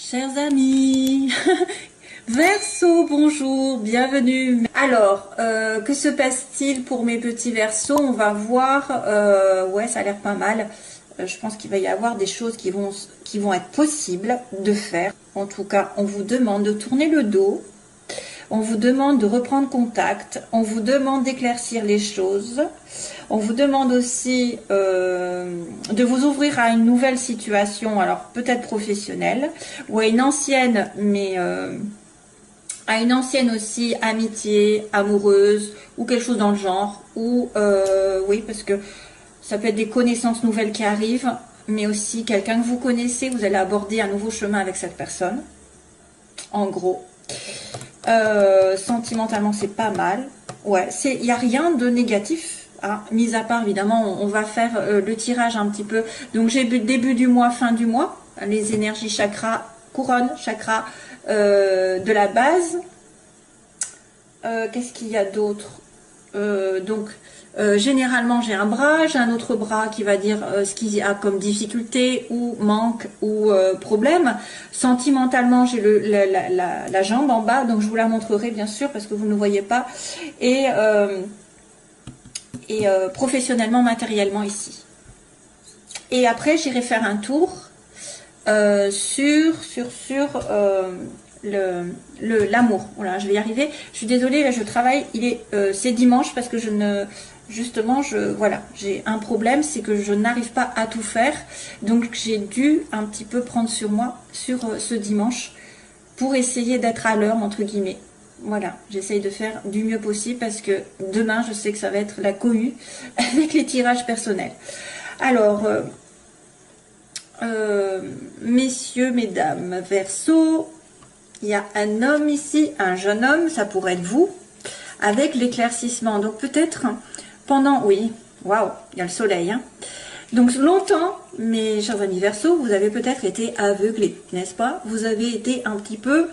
Chers amis, Verseau, bonjour, bienvenue. Alors, que se passe-t-il pour mes petits Verseaux? On va voir, ouais, ça a l'air pas mal. Je pense qu'il va y avoir des choses qui vont être possibles de faire. En tout cas, on vous demande de tourner le dos. On vous demande de reprendre contact, on vous demande d'éclaircir les choses, on vous demande aussi de vous ouvrir à une nouvelle situation, alors peut-être professionnelle, ou à une ancienne, mais à une ancienne aussi amitié, amoureuse, ou quelque chose dans le genre, ou oui, parce que ça peut être des connaissances nouvelles qui arrivent, mais aussi quelqu'un que vous connaissez, vous allez aborder un nouveau chemin avec cette personne, en gros. Sentimentalement c'est pas mal, ouais, il n'y a rien de négatif, hein, mis à part évidemment on va faire le tirage un petit peu, donc j'ai début du mois, fin du mois, les énergies chakra, couronne, chakra de la base. Qu'est-ce qu'il y a d'autre? Donc généralement j'ai un bras, j'ai un autre bras qui va dire ce qu'il y a comme difficulté ou manque ou problème. Sentimentalement j'ai la jambe en bas, donc je vous la montrerai bien sûr parce que vous ne voyez pas. Et professionnellement, matériellement ici. Et après j'irai faire un tour sur l'amour. Voilà, je vais y arriver. Je suis désolée, là je travaille, c'est dimanche parce que voilà, j'ai un problème, c'est que je n'arrive pas à tout faire. Donc j'ai dû un petit peu prendre sur moi sur ce dimanche pour essayer d'être à l'heure entre guillemets. Voilà, j'essaye de faire du mieux possible parce que demain je sais que ça va être la cohue avec les tirages personnels. Alors messieurs, mesdames, Verseau, il y a un homme ici, un jeune homme, ça pourrait être vous, avec l'éclaircissement. Donc peut-être pendant, oui, waouh, il y a le soleil. Hein. Donc longtemps, mes chers amis Verseau, vous avez peut-être été aveuglés, n'est-ce pas? Vous avez été un petit peu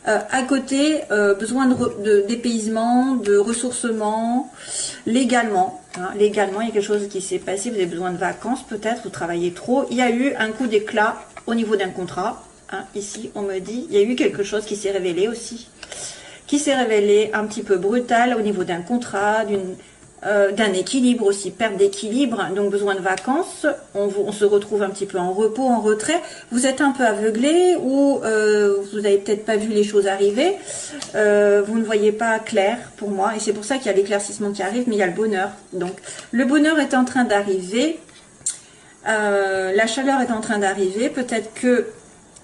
à côté, besoin de dépaysement, de ressourcement, légalement. Hein, légalement, il y a quelque chose qui s'est passé, vous avez besoin de vacances peut-être, vous travaillez trop. Il y a eu un coup d'éclat au niveau d'un contrat. Hein, ici, on me dit, il y a eu quelque chose qui s'est révélé aussi, qui s'est révélé un petit peu brutal au niveau d'un contrat, d'un équilibre aussi, perte d'équilibre, donc besoin de vacances. On se retrouve un petit peu en repos, en retrait. Vous êtes un peu aveuglé ou vous n'avez peut-être pas vu les choses arriver. Vous ne voyez pas clair pour moi et c'est pour ça qu'il y a l'éclaircissement qui arrive, mais il y a le bonheur. Donc le bonheur est en train d'arriver, la chaleur est en train d'arriver. Peut-être que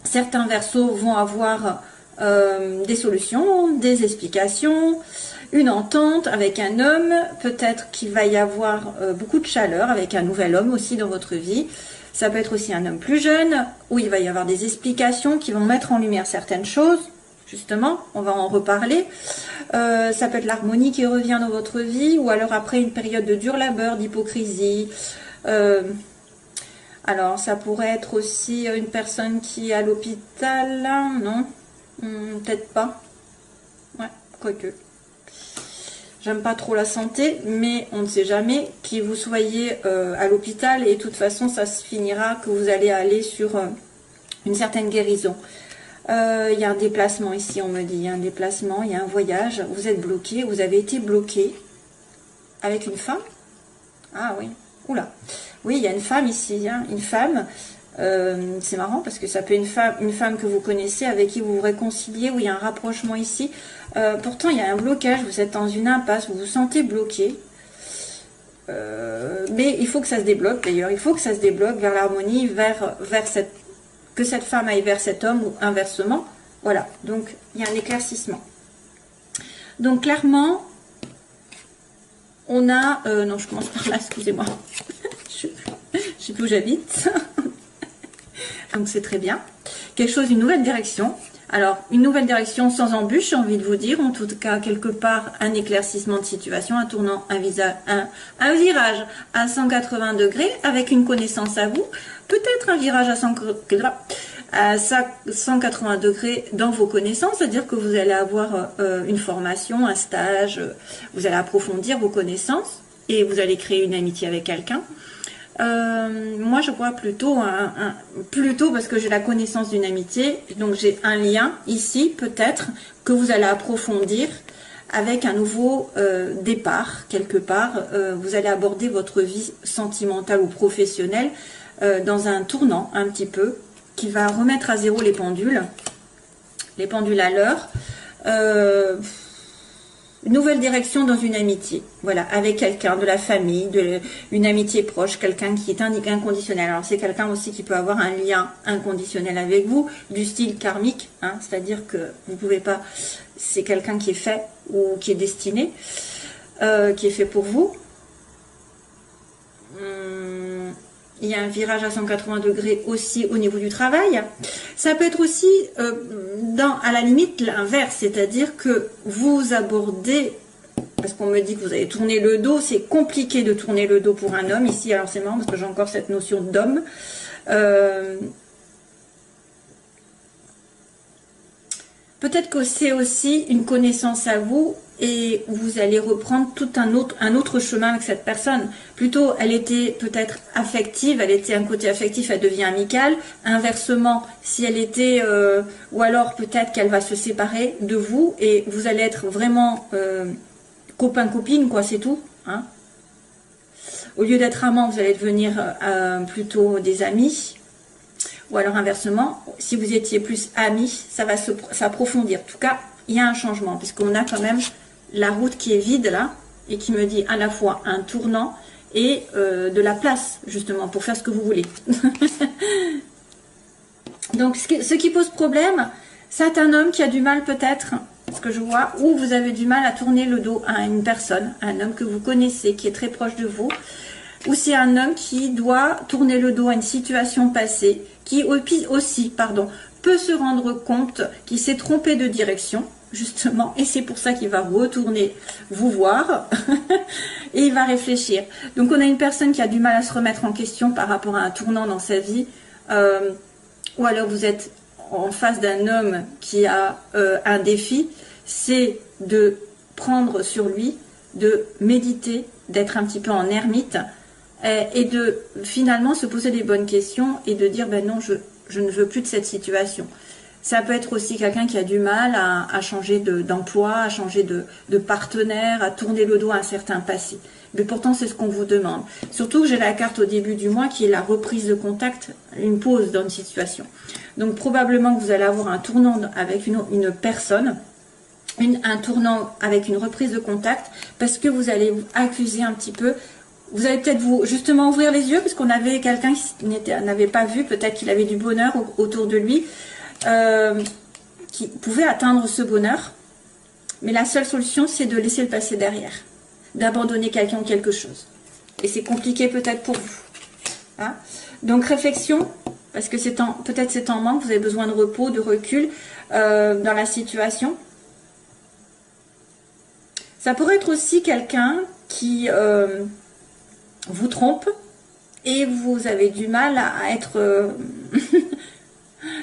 certains Verseaux vont avoir des solutions, des explications, une entente avec un homme. Peut-être qu'il va y avoir beaucoup de chaleur avec un nouvel homme aussi dans votre vie. Ça peut être aussi un homme plus jeune, où il va y avoir des explications qui vont mettre en lumière certaines choses. Justement, on va en reparler. Ça peut être l'harmonie qui revient dans votre vie, ou alors après une période de dur labeur, d'hypocrisie. Alors, ça pourrait être aussi une personne qui est à l'hôpital, non? Peut-être pas. Ouais, quoique. J'aime pas trop la santé, mais on ne sait jamais qui vous soyez à l'hôpital et de toute façon, ça se finira que vous allez aller sur une certaine guérison. Il y a un déplacement ici, on me dit. Il y a un déplacement, il y a un voyage. Vous êtes bloqué, vous avez été bloqué avec une femme. Ah oui, oula. Oui, il y a une femme ici, hein, une femme. C'est marrant parce que ça peut être une femme que vous connaissez, avec qui vous vous réconciliez, où il y a un rapprochement ici. Pourtant, il y a un blocage, vous êtes dans une impasse, vous vous sentez bloqué. Mais il faut que ça se débloque d'ailleurs, il faut que ça se débloque vers l'harmonie, que cette femme aille vers cet homme ou inversement. Voilà, donc il y a un éclaircissement. Donc clairement, on a... non, je commence par là, excusez-moi. Je sais plus où j'habite. Donc c'est très bien. Quelque chose, une nouvelle direction. Alors, une nouvelle direction sans embûche, j'ai envie de vous dire. En tout cas, quelque part, un éclaircissement de situation, un tournant, un virage à 180 degrés avec une connaissance à vous. Peut-être un virage à 180 degrés dans vos connaissances, c'est-à-dire que vous allez avoir une formation, un stage, vous allez approfondir vos connaissances et vous allez créer une amitié avec quelqu'un. Moi, je vois plutôt, plutôt parce que j'ai la connaissance d'une amitié, donc j'ai un lien ici, peut-être, que vous allez approfondir avec un nouveau départ, quelque part. Vous allez aborder votre vie sentimentale ou professionnelle dans un tournant, un petit peu, qui va remettre à zéro les pendules à l'heure. Une nouvelle direction dans une amitié, voilà, avec quelqu'un de la famille, une amitié proche, quelqu'un qui est inconditionnel. Alors c'est quelqu'un aussi qui peut avoir un lien inconditionnel avec vous, du style karmique, hein, c'est-à-dire que vous pouvez pas, c'est quelqu'un qui est fait ou qui est destiné, qui est fait pour vous. Il y a un virage à 180 degrés aussi au niveau du travail. Ça peut être aussi, à la limite, l'inverse, c'est-à-dire que vous abordez, parce qu'on me dit que vous avez tourné le dos, c'est compliqué de tourner le dos pour un homme ici, alors c'est marrant parce que j'ai encore cette notion d'homme. Peut-être que c'est aussi une connaissance à vous et vous allez reprendre tout un autre chemin avec cette personne. Plutôt, elle était peut-être affective, elle était un côté affectif, elle devient amicale. Inversement, si elle était, ou alors peut-être qu'elle va se séparer de vous et vous allez être vraiment copain-copine, quoi, c'est tout. Hein. Au lieu d'être amant, vous allez devenir plutôt des amis. Ou alors inversement, si vous étiez plus amis, ça va s'approfondir. En tout cas, il y a un changement, puisqu'on a quand même la route qui est vide là, et qui me dit à la fois un tournant et de la place, justement, pour faire ce que vous voulez. Donc, ce qui pose problème, c'est un homme qui a du mal peut-être, ce que je vois, ou vous avez du mal à tourner le dos à une personne, un homme que vous connaissez, qui est très proche de vous, ou c'est un homme qui doit tourner le dos à une situation passée, qui aussi, peut se rendre compte qu'il s'est trompé de direction, justement, et c'est pour ça qu'il va retourner vous voir, et il va réfléchir. Donc on a une personne qui a du mal à se remettre en question par rapport à un tournant dans sa vie, ou alors vous êtes en face d'un homme qui a un défi, c'est de prendre sur lui, de méditer, d'être un petit peu en ermite, et de finalement se poser des bonnes questions et de dire ben non, je ne veux plus de cette situation. Ça peut être aussi quelqu'un qui a du mal à changer d'emploi, à changer de partenaire, à tourner le dos à un certain passé. Mais pourtant, c'est ce qu'on vous demande. Surtout que j'ai la carte au début du mois qui est la reprise de contact, une pause dans une situation. Donc probablement que vous allez avoir un tournant avec une personne, un tournant avec une reprise de contact, parce que vous allez vous accuser un petit peu. Vous allez peut-être justement ouvrir les yeux, parce qu'on avait quelqu'un qui n'avait pas vu, peut-être qu'il avait du bonheur autour de lui, qui pouvait atteindre ce bonheur. Mais la seule solution, c'est de laisser le passé derrière, d'abandonner quelqu'un ou quelque chose. Et c'est compliqué peut-être pour vous. Hein. Donc réflexion, parce que peut-être c'est en manque, vous avez besoin de repos, de recul dans la situation. Ça pourrait être aussi quelqu'un qui vous trompe et vous avez du mal à être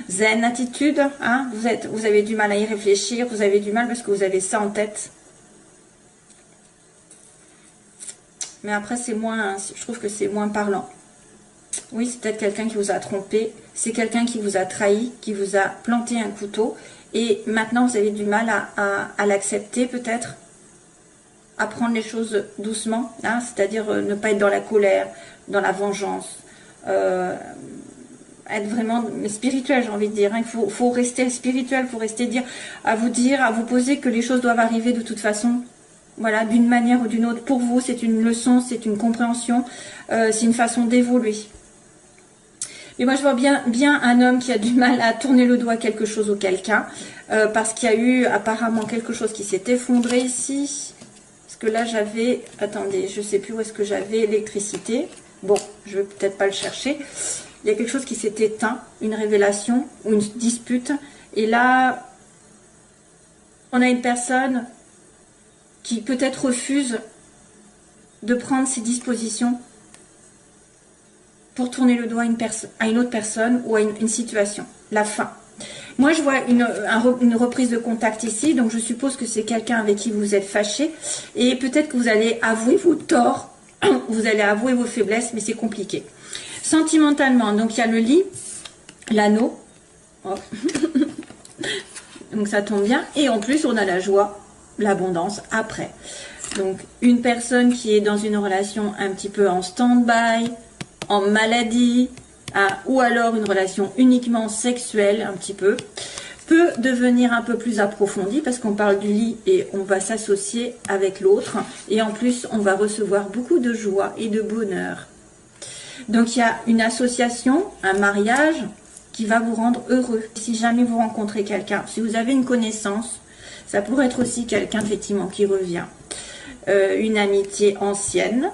zen attitude, hein, vous avez du mal à y réfléchir, vous avez du mal parce que vous avez ça en tête. Mais après c'est moins, je trouve que c'est moins parlant. Oui, c'est peut-être quelqu'un qui vous a trompé, c'est quelqu'un qui vous a trahi, qui vous a planté un couteau et maintenant vous avez du mal à l'accepter peut-être. À prendre les choses doucement, hein, c'est-à-dire ne pas être dans la colère, dans la vengeance, être vraiment spirituel, j'ai envie de dire. Hein. Il faut rester spirituel, il faut rester à vous poser que les choses doivent arriver de toute façon, voilà, d'une manière ou d'une autre. Pour vous, c'est une leçon, c'est une compréhension, c'est une façon d'évoluer. Mais moi, je vois bien un homme qui a du mal à tourner le dos à quelque chose ou quelqu'un, parce qu'il y a eu apparemment quelque chose qui s'est effondré ici. Que là j'avais, attendez, je sais plus où est-ce que j'avais l'électricité. Bon, je vais peut-être pas le chercher. Il y a quelque chose qui s'est éteint, une révélation ou une dispute. Et là, on a une personne qui peut-être refuse de prendre ses dispositions pour tourner le dos à une autre personne ou à une situation. La fin. Moi, je vois une reprise de contact ici, donc je suppose que c'est quelqu'un avec qui vous êtes fâché, et peut-être que vous allez avouer vos torts vous allez avouer vos faiblesses, mais c'est compliqué. Sentimentalement, donc il y a le lit, l'anneau. Oh. Donc ça tombe bien. Et en plus, on a la joie, l'abondance après. Donc une personne qui est dans une relation un petit peu en stand-by, en maladie, hein, ou alors une relation uniquement sexuelle, un petit peu, peut devenir un peu plus approfondie parce qu'on parle du lit et on va s'associer avec l'autre. Et en plus, on va recevoir beaucoup de joie et de bonheur. Donc il y a une association, un mariage qui va vous rendre heureux. Si jamais vous rencontrez quelqu'un, si vous avez une connaissance, ça pourrait être aussi quelqu'un effectivement qui revient. Une amitié ancienne,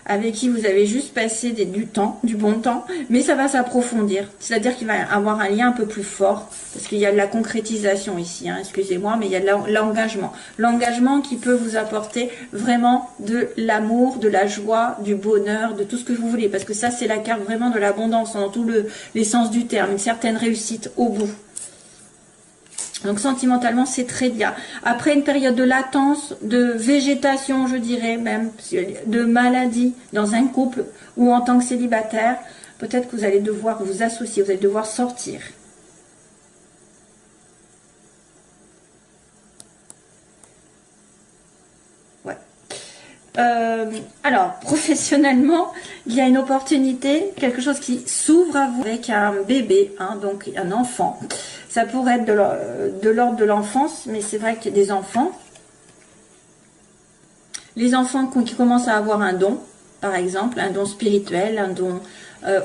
avec qui vous avez juste passé du temps, du bon temps, mais ça va s'approfondir. C'est-à-dire qu'il va y avoir un lien un peu plus fort, parce qu'il y a de la concrétisation ici, hein, excusez-moi, mais il y a de l'engagement. L'engagement qui peut vous apporter vraiment de l'amour, de la joie, du bonheur, de tout ce que vous voulez, parce que ça, c'est la carte vraiment de l'abondance, dans tous les sens du terme, une certaine réussite au bout. Donc sentimentalement, c'est très bien. Après une période de latence, de végétation, je dirais même, de maladie dans un couple ou en tant que célibataire, peut-être que vous allez devoir vous associer, vous allez devoir sortir. Ouais. Alors, professionnellement, il y a une opportunité, quelque chose qui s'ouvre à vous avec un bébé, hein, donc un enfant. Ça pourrait être de l'ordre de l'enfance, mais c'est vrai que des enfants, les enfants qui commencent à avoir un don, par exemple, un don spirituel, un don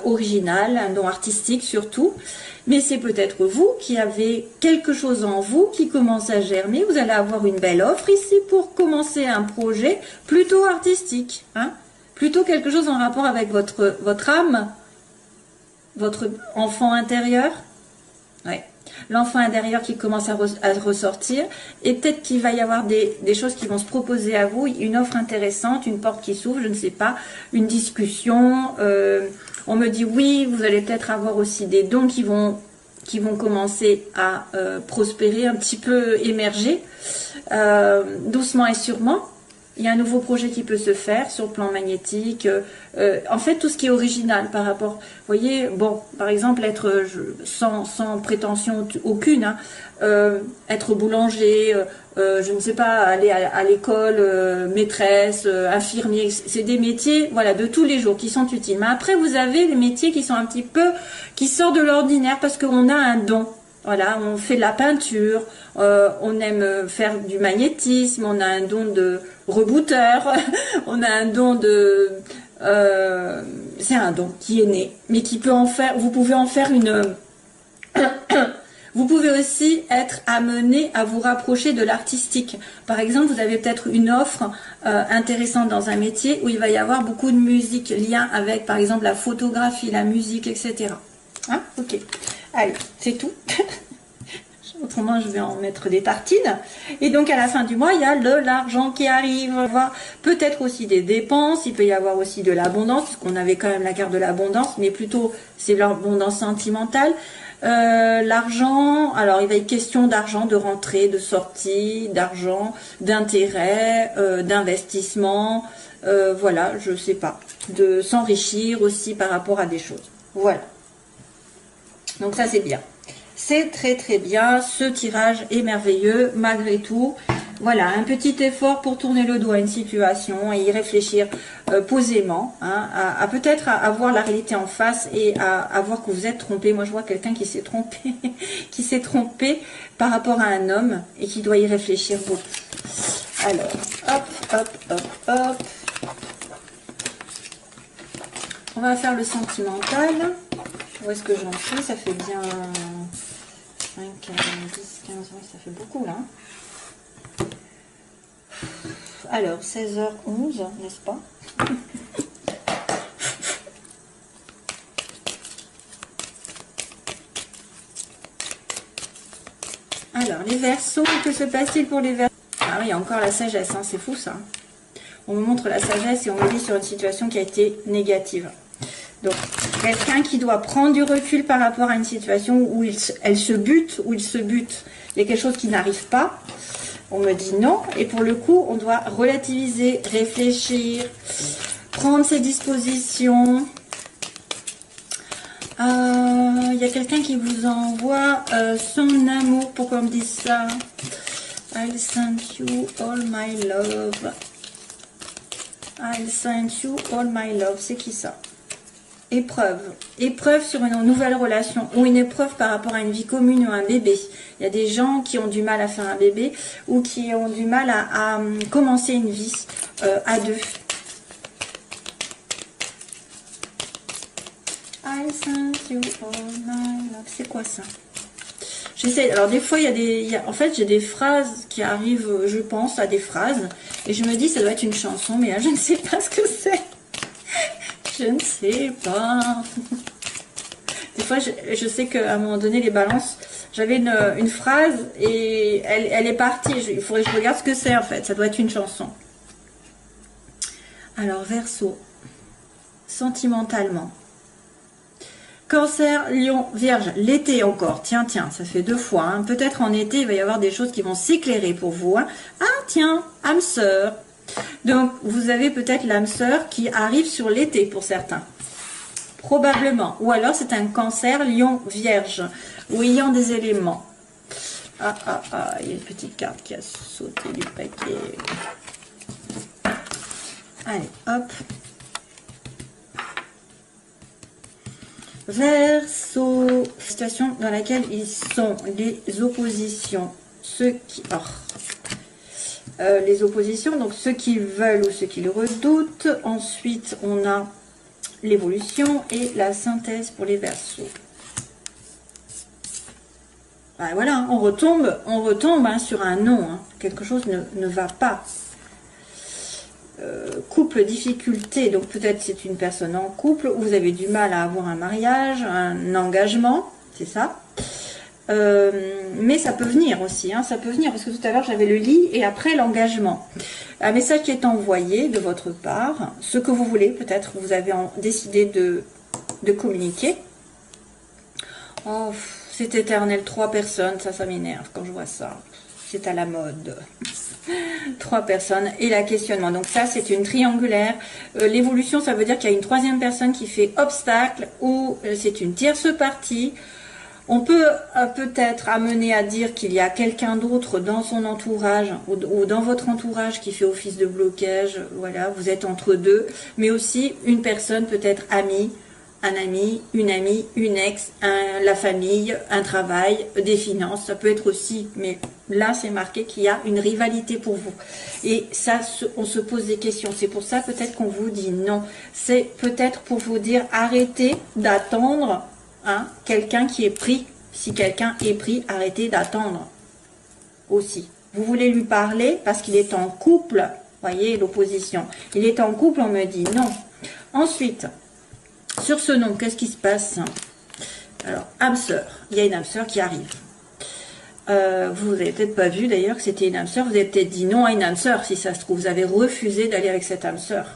original, un don artistique surtout, mais c'est peut-être vous qui avez quelque chose en vous qui commence à germer. Vous allez avoir une belle offre ici pour commencer un projet plutôt artistique, hein, plutôt quelque chose en rapport avec votre âme, votre enfant intérieur. Ouais. L'enfant intérieur qui commence à ressortir, et peut-être qu'il va y avoir des choses qui vont se proposer à vous, une offre intéressante, une porte qui s'ouvre, je ne sais pas, une discussion, on me dit oui, vous allez peut-être avoir aussi des dons qui vont commencer à prospérer, un petit peu émerger, doucement et sûrement. Il y a un nouveau projet qui peut se faire sur le plan magnétique. En fait, tout ce qui est original par rapport... Vous voyez, bon, par exemple, être sans prétention aucune, hein, être boulanger, je ne sais pas, aller à l'école, maîtresse, infirmier, c'est des métiers, voilà, de tous les jours qui sont utiles. Mais après, vous avez les métiers qui sont un petit peu... qui sortent de l'ordinaire parce qu'on a un don. Voilà, on fait de la peinture, on aime faire du magnétisme, on a un don de rebooteur, on a un don de... c'est un don qui est né, mais qui peut en faire... Vous pouvez en faire une... Vous pouvez aussi être amené à vous rapprocher de l'artistique. Par exemple, vous avez peut-être une offre intéressante dans un métier où il va y avoir beaucoup de musique, lien avec, par exemple, la photographie, la musique, etc. Hein? Ok. Allez, c'est tout. Autrement, je vais en mettre des tartines. Et donc, à la fin du mois, il y a de l'argent qui arrive. Peut-être aussi des dépenses. Il peut y avoir aussi de l'abondance, puisqu'on avait quand même la carte de l'abondance, mais plutôt, c'est l'abondance sentimentale. L'argent, alors il va être question d'argent, de rentrée, de sortie, d'argent, d'intérêt, d'investissement. Voilà, je sais pas. De s'enrichir aussi par rapport à des choses. Voilà. Donc ça, c'est bien. C'est très très bien. Ce tirage est merveilleux malgré tout. Voilà, un petit effort pour tourner le dos à une situation et y réfléchir posément, hein, à peut-être à voir la réalité en face et à voir que vous êtes trompé. Moi, je vois quelqu'un qui s'est trompé, qui s'est trompé par rapport à un homme et qui doit y réfléchir beaucoup. Alors, hop, hop, hop, hop. On va faire le sentimental. Où est-ce que j'en suis? Ça fait bien 5, 10, 15, oui, ça fait beaucoup là. Alors, 16h11, n'est-ce pas? Alors, les Verseaux, que se passe-t-il pour les Verseaux? Ah oui, il y a encore la sagesse, hein, c'est fou ça. On me montre la sagesse et on me dit sur une situation qui a été négative. Donc, quelqu'un qui doit prendre du recul par rapport à une situation où elle se bute, où il se bute, il y a quelque chose qui n'arrive pas. On me dit non. Et pour le coup, on doit relativiser, réfléchir, prendre ses dispositions. Il y a quelqu'un qui vous envoie son amour. Pourquoi on me dit ça? I'll send you all my love. I'll send you all my love. C'est qui ça? Épreuve. Épreuve sur une nouvelle relation ou une épreuve par rapport à une vie commune ou un bébé. Il y a des gens qui ont du mal à faire un bébé ou qui ont du mal à commencer une vie à deux. I send you all my love. C'est quoi ça? J'essaie. Alors des fois, en fait, j'ai des phrases qui arrivent, je pense à des phrases, et je me dis ça doit être une chanson, mais là, je ne sais pas ce que c'est. Je ne sais pas. Des fois, je sais qu'à un moment donné, les balances, j'avais une phrase et elle est partie. Il faudrait que je regarde ce que c'est en fait. Ça doit être une chanson. Alors, Verseau, sentimentalement. Cancer, Lion, Vierge, l'été encore. Tiens, ça fait 2 fois. Hein. Peut-être en été, il va y avoir des choses qui vont s'éclairer pour vous. Hein. Ah, tiens, âme sœur. Donc, vous avez peut-être l'âme sœur qui arrive sur l'été pour certains. Probablement. Ou alors, c'est un Cancer, Lion, Vierge. Ou ayant des éléments. Il y a une petite carte qui a sauté du paquet. Allez, hop. Verseau, situation dans laquelle ils sont, les oppositions, ceux qui... les oppositions, donc ceux qui veulent ou ceux qui le redoutent. Ensuite, on a l'évolution et la synthèse pour les Verseaux. Ben voilà, on retombe hein, sur un non. Hein. Quelque chose ne va pas. Couple, difficulté, donc peut-être c'est une personne en couple, où vous avez du mal à avoir un mariage, un engagement, c'est ça. Mais ça peut venir aussi, hein, ça peut venir, parce que tout à l'heure j'avais le lit et après l'engagement. Un message qui est envoyé de votre part, ce que vous voulez, peut-être vous avez décidé de communiquer. Oh, c'est éternel, 3 personnes, ça m'énerve quand je vois ça. C'est à la mode. 3 personnes et la questionnement. Donc ça, c'est une triangulaire. L'évolution, ça veut dire qu'il y a une 3e personne qui fait obstacle ou c'est une tierce partie. On peut peut-être amener à dire qu'il y a quelqu'un d'autre dans son entourage ou dans votre entourage qui fait office de blocage. Voilà, vous êtes entre deux. Mais aussi une personne peut-être amie, un ami, une amie, une ex, la famille, un travail, des finances, ça peut être aussi, mais là c'est marqué qu'il y a une rivalité pour vous. Et ça, on se pose des questions, c'est pour ça peut-être qu'on vous dit non. C'est peut-être pour vous dire arrêtez d'attendre hein, quelqu'un qui est pris. Si quelqu'un est pris, arrêtez d'attendre aussi. Vous voulez lui parler parce qu'il est en couple, voyez l'opposition. Il est en couple, on me dit non. Ensuite, sur ce nom, qu'est-ce qui se passe? Alors, âme sœur. Il y a une âme sœur qui arrive. Vous n'avez peut-être pas vu d'ailleurs que c'était une âme sœur. Vous avez peut-être dit non à une âme sœur, si ça se trouve. Vous avez refusé d'aller avec cette âme sœur.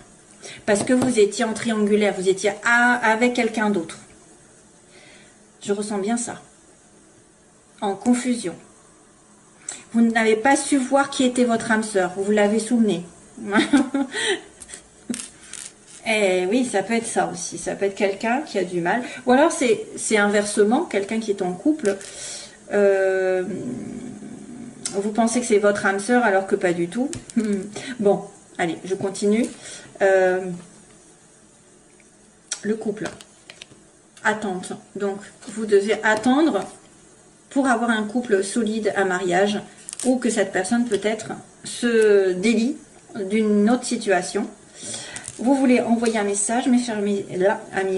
Parce que vous étiez en triangulaire. Vous étiez avec quelqu'un d'autre. Je ressens bien ça. En confusion. Vous n'avez pas su voir qui était votre âme sœur. Vous l'avez souvenu. Eh oui, ça peut être ça aussi. Ça peut être quelqu'un qui a du mal. Ou alors, c'est inversement, quelqu'un qui est en couple. Vous pensez que c'est votre âme sœur alors que pas du tout. Bon, allez, je continue. Le couple. Attente. Donc, vous devez attendre pour avoir un couple solide, un mariage, ou que cette personne peut-être se délie d'une autre situation. Vous voulez envoyer un message, mes chers amis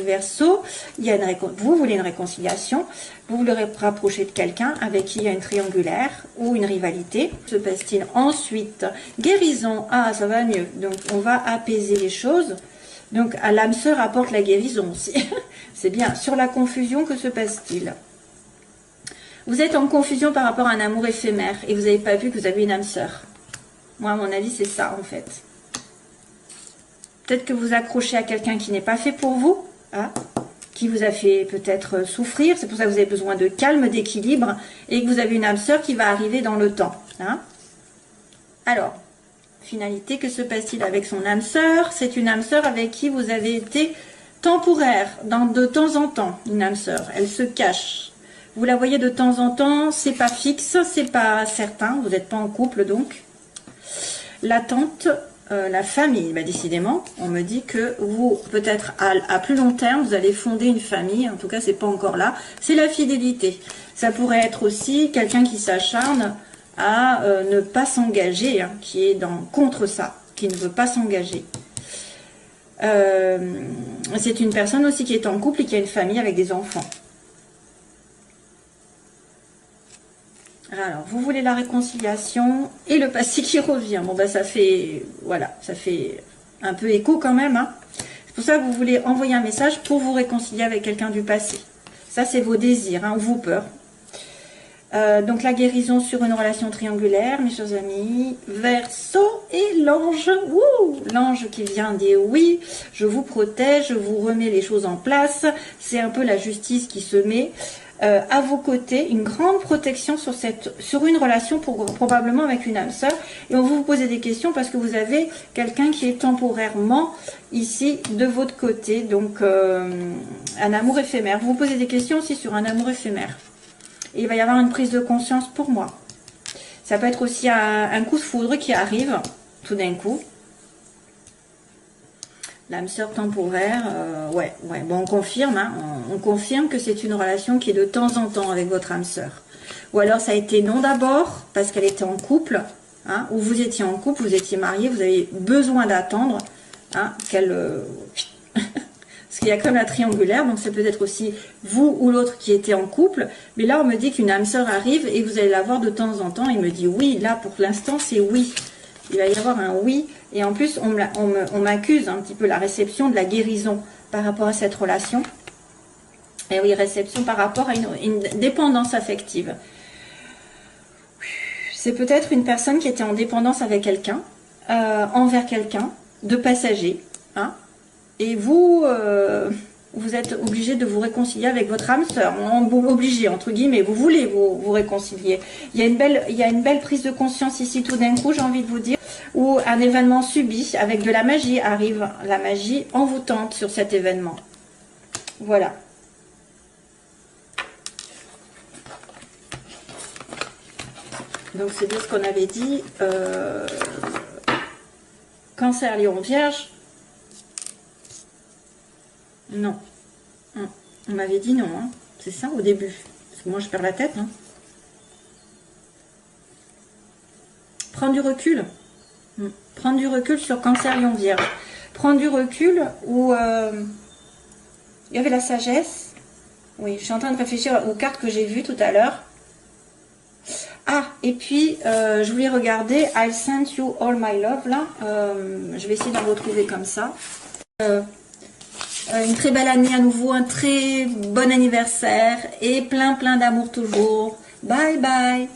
Verseau, vous voulez une réconciliation, vous voulez rapprocher de quelqu'un avec qui il y a une triangulaire ou une rivalité. Se passe-t-il ensuite? Guérison, ah ça va mieux, donc on va apaiser les choses. Donc à l'âme sœur apporte la guérison aussi. C'est bien. Sur la confusion, que se passe-t-il? Vous êtes en confusion par rapport à un amour éphémère et vous n'avez pas vu que vous avez une âme sœur. Moi à mon avis c'est ça en fait. Peut-être que vous accrochez à quelqu'un qui n'est pas fait pour vous, hein, qui vous a fait peut-être souffrir. C'est pour ça que vous avez besoin de calme, d'équilibre, et que vous avez une âme sœur qui va arriver dans le temps. Hein. Alors, finalité, que se passe-t-il avec son âme sœur? C'est une âme sœur avec qui vous avez été temporaire, de temps en temps, une âme sœur. Elle se cache. Vous la voyez de temps en temps, c'est pas fixe, c'est pas certain, vous n'êtes pas en couple donc. L'attente, la famille, bah, décidément, on me dit que vous, peut-être à plus long terme, vous allez fonder une famille, en tout cas c'est pas encore là, c'est la fidélité. Ça pourrait être aussi quelqu'un qui s'acharne à ne pas s'engager, hein, qui est contre ça, qui ne veut pas s'engager. C'est une personne aussi qui est en couple et qui a une famille avec des enfants. Alors, vous voulez la réconciliation et le passé qui revient. Bon, ben ça fait, voilà, ça fait un peu écho quand même. Hein. C'est pour ça que vous voulez envoyer un message pour vous réconcilier avec quelqu'un du passé. Ça, c'est vos désirs, hein, ou vos peurs. Donc, la guérison sur une relation triangulaire, mes chers amis. Verseau et l'ange. L'ange qui vient dire oui, je vous protège, je vous remets les choses en place. C'est un peu la justice qui se met. À vos côtés, une grande protection sur une relation probablement avec une âme sœur. Et on va vous poser des questions parce que vous avez quelqu'un qui est temporairement ici de votre côté, donc un amour éphémère. Vous vous posez des questions aussi sur un amour éphémère. Et il va y avoir une prise de conscience pour moi. Ça peut être aussi un coup de foudre qui arrive tout d'un coup. L'âme sœur temporaire, ouais, bon, on confirme, hein, on confirme que c'est une relation qui est de temps en temps avec votre âme sœur. Ou alors ça a été non d'abord, parce qu'elle était en couple, hein, ou vous étiez en couple, vous étiez marié, vous avez besoin d'attendre, hein, qu'elle... parce qu'il y a comme la triangulaire, donc c'est peut-être aussi vous ou l'autre qui était en couple, mais là on me dit qu'une âme sœur arrive et vous allez la voir de temps en temps, il me dit oui, là pour l'instant c'est oui. Il va y avoir un oui, et en plus on m'accuse un petit peu la réception de la guérison par rapport à cette relation. Et oui, réception par rapport à une dépendance affective. C'est peut-être une personne qui était en dépendance avec quelqu'un, envers quelqu'un, de passager, hein, et vous, vous êtes obligé de vous réconcilier avec votre âme sœur, obligé entre guillemets, vous voulez vous réconcilier. Il y a une belle prise de conscience ici tout d'un coup, j'ai envie de vous dire, où un événement subi avec de la magie arrive, la magie envoûtante sur cet événement. Voilà. Donc c'est bien ce qu'on avait dit. Cancer, Lion, Vierge. Non. On m'avait dit non. Hein. C'est ça au début. Parce que moi je perds la tête. Hein. Prendre du recul. Prendre du recul sur Cancer, Lion, Vierge. Prendre du recul où il y avait la sagesse. Oui, je suis en train de réfléchir aux cartes que j'ai vues tout à l'heure. Ah, et puis, je voulais regarder I Sent You All My Love, là. Je vais essayer d'en retrouver comme ça. Une très belle année à nouveau, un très bon anniversaire et plein d'amour toujours. Bye bye.